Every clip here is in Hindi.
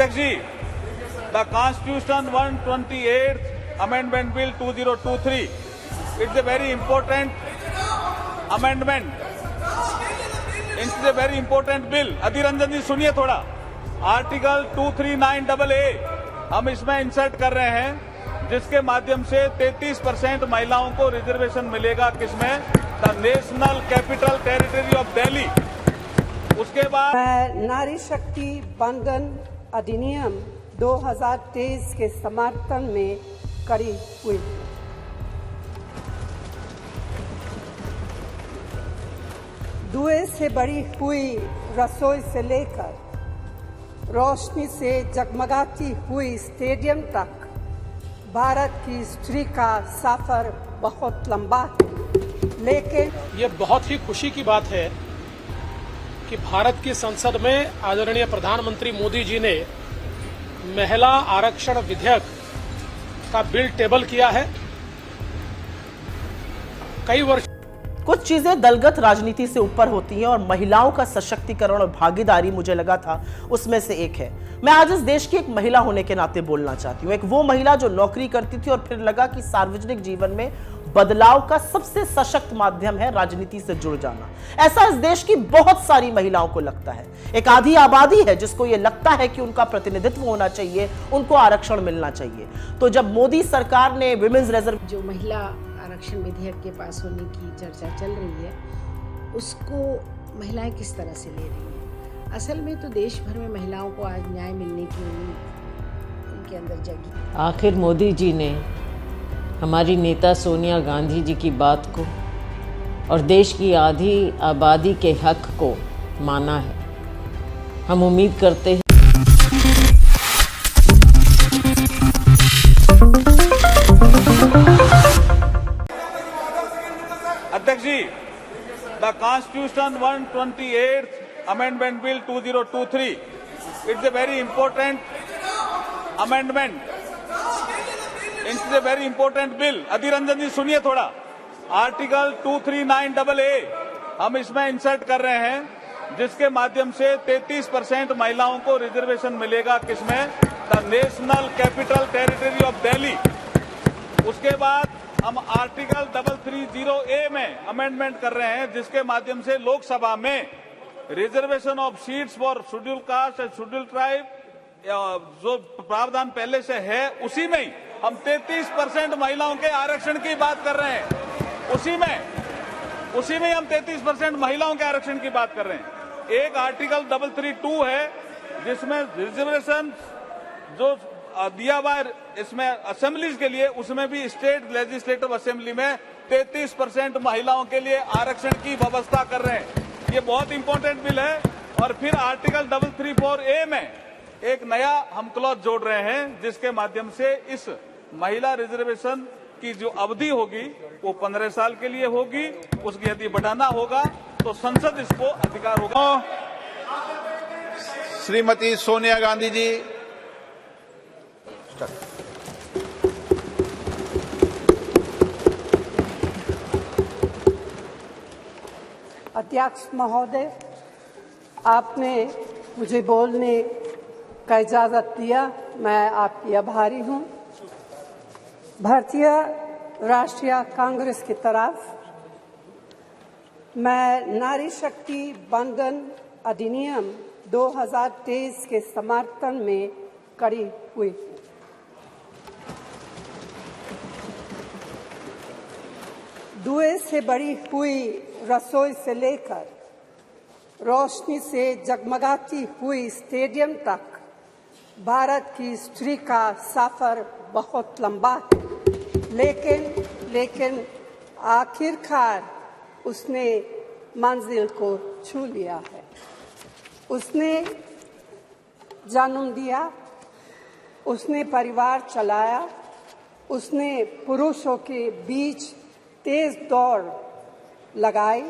अध्यक्ष जी, the Constitution 128th Amendment Bill 2023. It's a very important amendment. It's a very important bill. Adhir Ranjan जी सुनिए थोड़ा। आर्टिकल 239AA हम इसमें इंसर्ट कर रहे हैं, जिसके माध्यम से 33% महिलाओं को रिजर्वेशन मिलेगा। किसमें? The national capital territory of Delhi. उसके बाद मैं नारी शक्ति बंधन अधिनियम 2023 के समर्थन में खड़ी हुई। धुएं से भरी हुई रसोई से लेकर रोशनी से जगमगाती हुई स्टेडियम तक भारत की स्त्री का सफर बहुत लंबा है, लेकिन ये बहुत ही खुशी की बात है कि भारत की संसद में आदरणीय प्रधानमंत्री मोदी जी ने महिला आरक्षण विधेयक का बिल टेबल किया है। कई वर्ष कुछ चीजें दलगत राजनीति से ऊपर होती हैं और महिलाओं का सशक्तिकरण और भागीदारी मुझे लगा था उसमें से एक है। मैं आज इस देश की एक महिला होने के नाते बोलना चाहती हूँ, एक वो महिला जो नौकरी करती थी और फिर लगा कि सार्वजनिक जीवन में बदलाव का सबसे सशक्त माध्यम है राजनीति से जुड़ जाना। ऐसा इस देश की बहुत सारी महिलाओं को लगता है। एक आधी आबादी है जिसको यह लगता है कि उनका प्रतिनिधित्व होना चाहिए, उनको आरक्षण मिलना चाहिए। तो जब मोदी सरकार ने विमेंस रिजर्व जो महिला आरक्षण विधेयक के पास होने की चर्चा चल रही है, उसको महिलाएं किस तरह से ले रही हैं? असल में तो देश भर में महिलाओं को आज न्याय मिलने की उम्मीद उनके अंदर जगी। आखिर मोदी जी ने हमारी नेता सोनिया गांधी जी की बात को और देश की आधी आबादी के हक को माना है। हम उम्मीद करते हैं अध्यक्ष जी, the Constitution 128th Amendment Bill 2023. It's a very important amendment. It's a very important bill. Adhir Ranjan जी सुनिए थोड़ा। आर्टिकल 239AA हम इसमें इंसर्ट कर रहे हैं, जिसके माध्यम से 33% महिलाओं को रिजर्वेशन मिलेगा। किसमें? The national capital territory of Delhi. उसके बाद हम आर्टिकल 330A में अमेंडमेंट कर रहे हैं, जिसके माध्यम से लोकसभा में reservation of seats for schedule caste and schedule tribe जो प्रावधान पहले से है, उसी में ही हम 33% महिलाओं के आरक्षण की बात कर रहे हैं। उसी में हम 33% महिलाओं के आरक्षण की बात कर रहे हैं। एक आर्टिकल 332 है, जिसमें रिजर्वेशन जो दिया हुआ है इसमें असेंबलीज के लिए, उसमें भी स्टेट लेजिस्लेटिव असेंबली में 33% महिलाओं के लिए आरक्षण की व्यवस्था कर रहे हैं। ये बहुत इंपॉर्टेंट बिल है। और फिर आर्टिकल 334A में एक नया हम क्लॉज जोड़ रहे हैं, जिसके माध्यम से इस महिला रिजर्वेशन की जो अवधि होगी वो 15 साल के लिए होगी। उसकी यदि बढ़ाना होगा तो संसद इसको अधिकार होगा। श्रीमती सोनिया गांधी जी। अध्यक्ष महोदय, आपने मुझे बोलने का इजाजत दिया, मैं आपकी आभारी हूं। भारतीय राष्ट्रीय कांग्रेस की तरफ मैं नारी शक्ति बंधन अधिनियम 2023 के समर्थन में खड़ी हुई। धुएं से भरी हुई रसोई से लेकर रोशनी से जगमगाती हुई स्टेडियम तक भारत की स्त्री का सफर बहुत लंबा है, लेकिन आखिरकार उसने मंजिल को छू लिया है। उसने जन्म दिया, उसने परिवार चलाया, उसने पुरुषों के बीच तेज दौड़ लगाई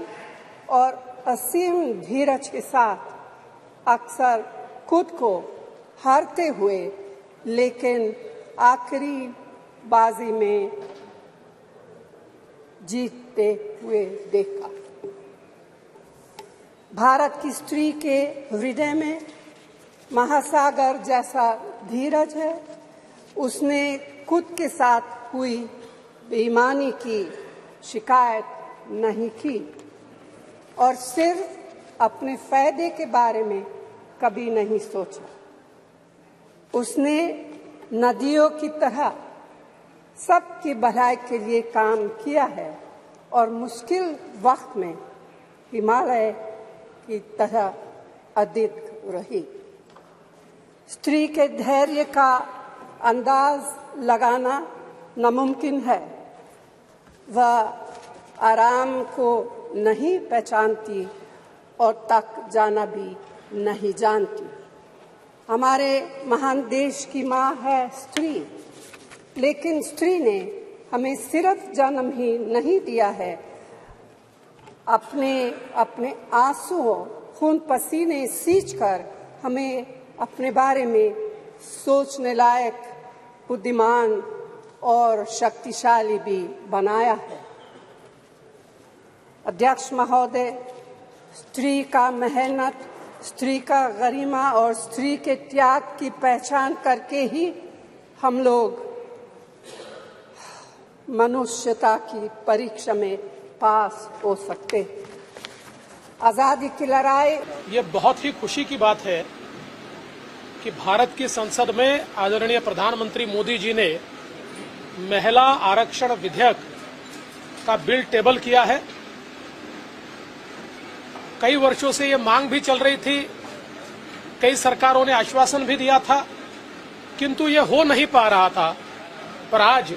और असीम धीरज के साथ अक्सर खुद को हारते हुए लेकिन आखिरी बाजी में जीतते हुए देखा। भारत की स्त्री के हृदय में महासागर जैसा धीरज है। उसने खुद के साथ हुई बेईमानी की शिकायत नहीं की और सिर्फ अपने फायदे के बारे में कभी नहीं सोचा। उसने नदियों की तरह सबकी भलाई के लिए काम किया है और मुश्किल वक्त में हिमालय की तरह अडिग रही। स्त्री के धैर्य का अंदाज लगाना नामुमकिन है। वह आराम को नहीं पहचानती और तक जाना भी नहीं जानती। हमारे महान देश की माँ है स्त्री, लेकिन स्त्री ने हमें सिर्फ जन्म ही नहीं दिया है, अपने आंसुओं खून पसीने सींचकर हमें अपने बारे में सोचने लायक, बुद्धिमान और शक्तिशाली भी बनाया है। अध्यक्ष महोदय, स्त्री का मेहनत, स्त्री का गरिमा और स्त्री के त्याग की पहचान करके ही हम लोग मनुष्यता की परीक्षा में पास हो सकते हैं। आजादी की लड़ाई। ये बहुत ही खुशी की बात है कि भारत की संसद में आदरणीय प्रधानमंत्री मोदी जी ने महिला आरक्षण विधेयक का बिल टेबल किया है। कई वर्षों से ये मांग भी चल रही थी, कई सरकारों ने आश्वासन भी दिया था, किंतु ये हो नहीं पा रहा था। पर आज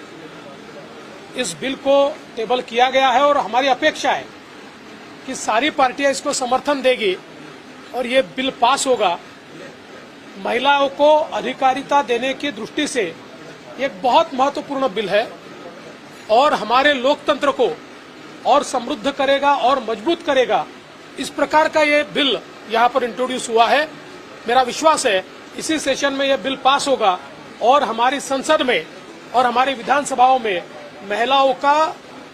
इस बिल को टेबल किया गया है और हमारी अपेक्षा है कि सारी पार्टियां इसको समर्थन देगी और ये बिल पास होगा। महिलाओं को अधिकारिता देने की दृष्टि से एक बहुत महत्वपूर्ण बिल है और हमारे लोकतंत्र को और समृद्ध करेगा और मजबूत करेगा। इस प्रकार का ये बिल यहाँ पर इंट्रोड्यूस हुआ है। मेरा विश्वास है इसी सेशन में ये बिल पास होगा और हमारी संसद में और हमारी विधानसभाओं में महिलाओं का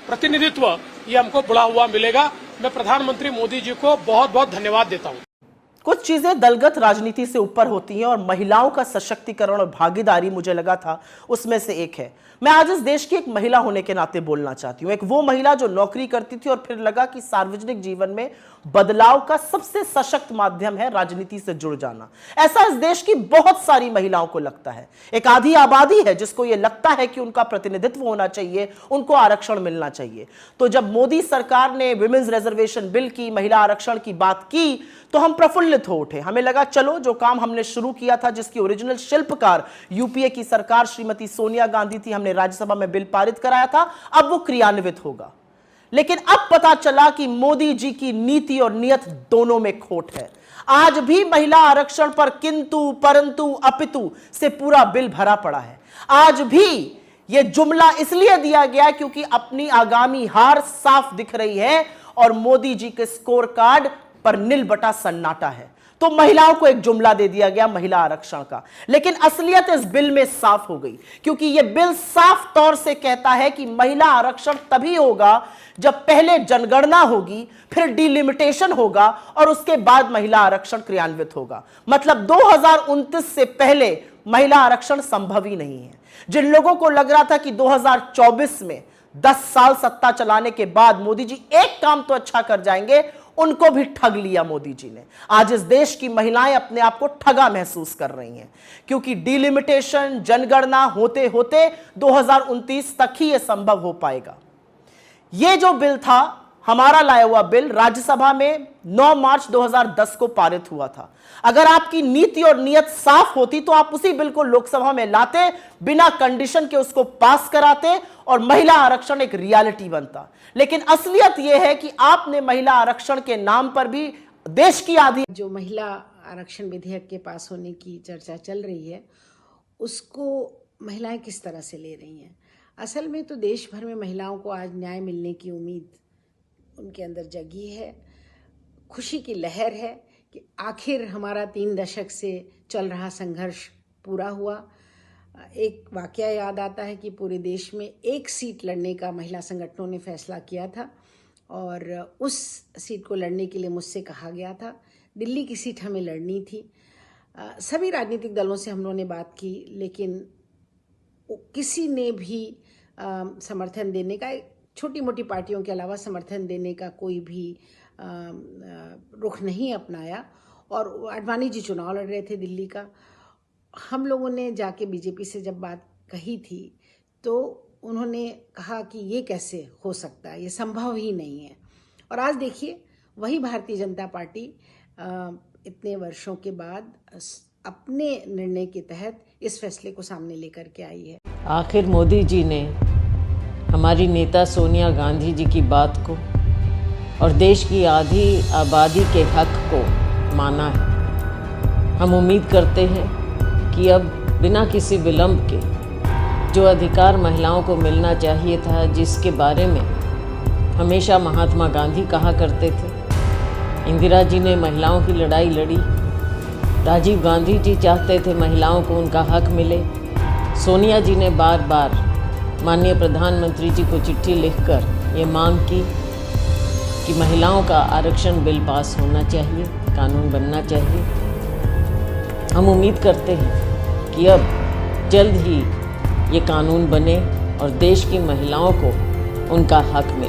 प्रतिनिधित्व ये हमको बढ़ा हुआ मिलेगा। मैं प्रधानमंत्री मोदी जी को बहुत बहुत धन्यवाद देता हूँ। कुछ चीजें दलगत राजनीति से ऊपर होती हैं और महिलाओं का सशक्तिकरण और भागीदारी मुझे लगा था उसमें से एक है। मैं आज इस देश की एक महिला होने के नाते बोलना चाहती हूं। एक वो महिला जो नौकरी करती थी और फिर लगा कि सार्वजनिक जीवन में बदलाव का सबसे सशक्त माध्यम है राजनीति से जुड़ जाना। ऐसा इस देश की बहुत सारी महिलाओं को लगता है। एक आधी आबादी है जिसको यह लगता है कि उनका प्रतिनिधित्व होना चाहिए, उनको आरक्षण मिलना चाहिए। तो जब मोदी सरकार ने विमेंस रिजर्वेशन बिल की, महिला आरक्षण की बात की, तो हम प्रफुल्लित हो उठे। हमें लगा चलो जो काम हमने शुरू किया था, जिसकी ओरिजिनल शिल्पकार यूपीए की सरकार श्रीमती सोनिया गांधी थी, हमने राज्यसभा में बिल पारित कराया था, अब वो क्रियान्वित होगा। लेकिन अब पता चला कि मोदी जी की नीति और नियत दोनों में खोट है। आज भी महिला आरक्षण पर किंतु परंतु अपितु से पूरा बिल भरा पड़ा है। आज भी यह जुमला इसलिए दिया गया क्योंकि अपनी आगामी हार साफ दिख रही है और मोदी जी के स्कोर कार्ड पर नील बटा सन्नाटा है। तो महिलाओं को एक जुमला दे दिया गया महिला आरक्षण का। लेकिन असलियत इस बिल में साफ हो गई, क्योंकि यह बिल साफ तौर से कहता है कि महिला आरक्षण तभी होगा जब पहले जनगणना होगी, फिर डिलिमिटेशन होगा और उसके बाद महिला आरक्षण क्रियान्वित होगा। मतलब 2029 से पहले महिला आरक्षण संभव ही नहीं है। जिन लोगों को लग रहा था कि 2024 में 10 साल सत्ता चलाने के बाद मोदी जी एक काम तो अच्छा कर जाएंगे, उनको भी ठग लिया मोदी जी ने। आज इस देश की महिलाएं अपने आप को ठगा महसूस कर रही हैं, क्योंकि डिलिमिटेशन, जनगणना होते होते 2029 तक ही यह संभव हो पाएगा। यह जो बिल था, हमारा लाया हुआ बिल, राज्यसभा में 9 मार्च 2010 को पारित हुआ था। अगर आपकी नीति और नियत साफ होती तो आप उसी बिल को लोकसभा में लाते, बिना कंडीशन के उसको पास कराते और महिला आरक्षण एक रियलिटी बनता। लेकिन असलियत यह है कि आपने महिला आरक्षण के नाम पर भी देश की आधी जो महिला आरक्षण विधेयक के पास होने की चर्चा चल रही है, उसको महिलाएं किस तरह से ले रही हैं। असल में तो देश भर में महिलाओं को आज न्याय मिलने की उम्मीद उनके अंदर जगी है। खुशी की लहर है कि आखिर हमारा 3 दशक से चल रहा संघर्ष पूरा हुआ। एक वाकया याद आता है कि पूरे देश में 1 सीट लड़ने का महिला संगठनों ने फैसला किया था और उस सीट को लड़ने के लिए मुझसे कहा गया था। दिल्ली की सीट हमें लड़नी थी। सभी राजनीतिक दलों से हम लोगों ने बात की, लेकिन किसी ने भी समर्थन देने का, छोटी मोटी पार्टियों के अलावा समर्थन देने का कोई भी रुख नहीं अपनाया। और आडवाणी जी चुनाव लड़ रहे थे दिल्ली का। हम लोगों ने जाके बीजेपी से जब बात कही थी तो उन्होंने कहा कि ये कैसे हो सकता है, ये संभव ही नहीं है। और आज देखिए वही भारतीय जनता पार्टी इतने वर्षों के बाद अपने निर्णय के तहत इस फैसले को सामने लेकर के आई है। आखिर मोदी जी ने हमारी नेता सोनिया गांधी जी की बात को और देश की आधी आबादी के हक को माना है। हम उम्मीद करते हैं कि अब बिना किसी विलंब के जो अधिकार महिलाओं को मिलना चाहिए था, जिसके बारे में हमेशा महात्मा गांधी कहा करते थे, इंदिरा जी ने महिलाओं की लड़ाई लड़ी, राजीव गांधी जी चाहते थे महिलाओं को उनका हक मिले, सोनिया जी ने बार बार माननीय प्रधानमंत्री जी को चिट्ठी लिखकर ये मांग की कि महिलाओं का आरक्षण बिल पास होना चाहिए, कानून बनना चाहिए। हम उम्मीद करते हैं कि अब जल्द ही ये कानून बने और देश की महिलाओं को उनका हक मिले।